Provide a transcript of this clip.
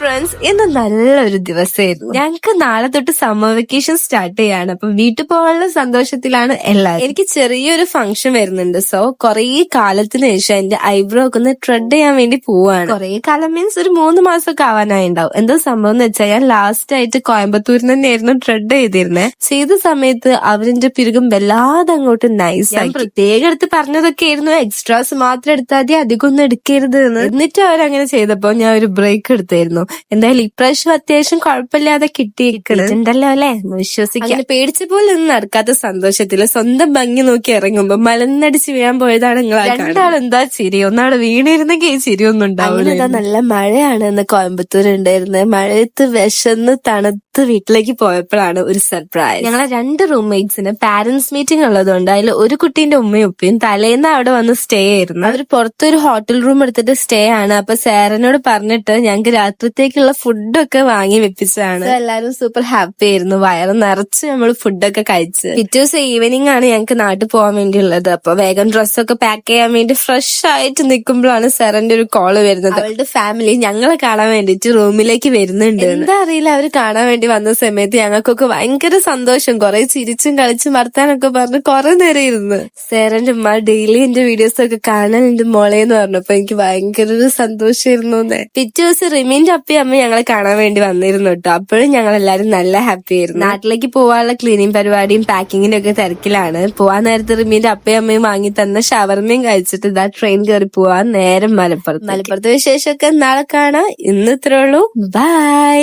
Friends, ഇന്ന് നല്ലൊരു ദിവസമായിരുന്നു. ഞങ്ങക്ക് നാളെ തൊട്ട് സമ്മർ വെക്കേഷൻ സ്റ്റാർട്ട് ചെയ്യാണ്. അപ്പം വീട്ടിൽ പോകാനുള്ള സന്തോഷത്തിലാണ് എല്ലാവരും. എനിക്ക് ചെറിയൊരു ഫംഗ്ഷൻ വരുന്നുണ്ട്. സോ കുറേ കാലത്തിന് ശേഷം എന്റെ ഐബ്രോ ഒക്കെ ഒന്ന് ട്രെഡ് ചെയ്യാൻ വേണ്ടി പോവാണ്. കുറേ കാലം മീൻസ് ഒരു 3 മാസമൊക്കെ ആവാനായി ഉണ്ടാവും. എന്തോ സംഭവം എന്ന് വെച്ചാൽ ഞാൻ ലാസ്റ്റ് ആയിട്ട് കോയമ്പത്തൂരിൽ തന്നെയായിരുന്നു ട്രെഡ് ചെയ്തിരുന്നത്. ചെയ്ത സമയത്ത് അവരിന്റെ പിരുകം വല്ലാതെ അങ്ങോട്ട് നൈസ് ആയി. പ്രത്യേകം എടുത്ത് പറഞ്ഞതൊക്കെ ആയിരുന്നു, എക്സ്ട്രാസ് മാത്രം എടുത്താൽ മതി, അധികം ഒന്നും എടുക്കരുത് എന്ന്. എന്നിട്ട് അവരങ്ങനെ ചെയ്തപ്പോ ഞാൻ ഒരു ബ്രേക്ക് എടുത്തായിരുന്നു. എന്തായാലും ഇപ്രാവശ്യം അത്യാവശ്യം കുഴപ്പമില്ലാതെ കിട്ടിയിട്ടുണ്ടല്ലോ അല്ലെ, വിശ്വസിക്കാൻ. പേടിച്ച പോലെ ഒന്നും നടക്കാത്ത സന്തോഷത്തില് സ്വന്തം ഭംഗി നോക്കി ഇറങ്ങുമ്പോ മലന്നടിച്ച് വീഴാൻ പോയതാണ് നിങ്ങൾ. രണ്ടാളെന്താ ചിരി, ഒന്നാള് വീണിരുന്നെങ്കിൽ ഈ ചിരി ഒന്നും ഉണ്ടാവില്ല. നല്ല മഴയാണ് ഇന്ന് കോയമ്പത്തൂർ ഉണ്ടായിരുന്നത്. മഴയത്ത് വിശന്ന് തണുത്ത് വീട്ടിലേക്ക് പോയപ്പോഴാണ് ഒരു സർപ്രൈസ്. ഞങ്ങളെ 2 റൂംമേറ്റ്സിന് പാരന്റ്സ് മീറ്റിംഗ് ഉള്ളതുകൊണ്ട് അതിൽ ഒരു കുട്ടീന്റെ ഉമ്മയും ഉപ്പയും തലേന്ന് അവിടെ വന്ന് സ്റ്റേ ആയിരുന്നു. അവർ പുറത്തൊരു ഹോട്ടൽ റൂം എടുത്തിട്ട് സ്റ്റേ ആണ്. അപ്പൊ സാറിനോട് പറഞ്ഞിട്ട് ഞങ്ങൾക്ക് രാത്രിത്തേക്കുള്ള ഫുഡൊക്കെ വാങ്ങി വെപ്പിച്ചതാണ്. എല്ലാരും സൂപ്പർ ഹാപ്പി ആയിരുന്നു. വയറ് നിറച്ച് നമ്മൾ ഫുഡൊക്കെ കഴിച്ച്. പിറ്റേ ദിവസം ഈവനിങ് ആണ് ഞങ്ങൾക്ക് നാട്ടിൽ പോകാൻ വേണ്ടിയുള്ളത്. അപ്പൊ വേഗം ഡ്രസ്സൊക്കെ പാക്ക് ചെയ്യാൻ വേണ്ടി ഫ്രഷ് ആയിട്ട് നിൽക്കുമ്പോഴാണ് സാറിന്റെ ഒരു കോള് വരുന്നത്. അവളുടെ ഫാമിലി ഞങ്ങളെ കാണാൻ വേണ്ടിട്ട് റൂമിലേക്ക് വരുന്നുണ്ട്. എന്താ അറിയില്ല, അവര് കാണാൻ വേണ്ടി വന്ന സമയത്ത് ഞങ്ങൾക്കൊക്കെ ഭയങ്കര സന്തോഷം. കുറെ ചിരിച്ചും കളിച്ചും വർത്താനൊക്കെ പറഞ്ഞ് കുറെ നേരം ഇരുന്ന്. സാറിന്റെ ഉമ്മ ഡെയിലി എന്റെ വീഡിയോസ് ഒക്കെ കാണാൻ എന്റെ മോളേന്ന് പറഞ്ഞപ്പോ എനിക്ക് ഭയങ്കര ഒരു സന്തോഷമായിരുന്നു. പിറ്റേ ദിവസം റിമീന്റെ അപ്പയും അമ്മ ഞങ്ങളെ കാണാൻ വേണ്ടി വന്നിരുന്നു കേട്ടോ. അപ്പോഴും ഞങ്ങൾ എല്ലാരും നല്ല ഹാപ്പി ആയിരുന്നു. നാട്ടിലേക്ക് പോവാനുള്ള ക്ലീനിങ് പരിപാടിയും പാക്കിങ്ങിന്റെ ഒക്കെ തിരക്കിലാണ്. പോവാൻ നേരത്തെ റിമീന്റെ അപ്പയും അമ്മയും വാങ്ങി തന്ന ഷവർമയും കഴിച്ചിട്ട് ഇതാ ട്രെയിൻ കയറി പോവാൻ നേരം മലപ്പുറത്ത്. വിശേഷമൊക്കെ നാളെ കാണാം. ഇന്ന് ഇത്രേ ഉള്ളൂ. ബൈ.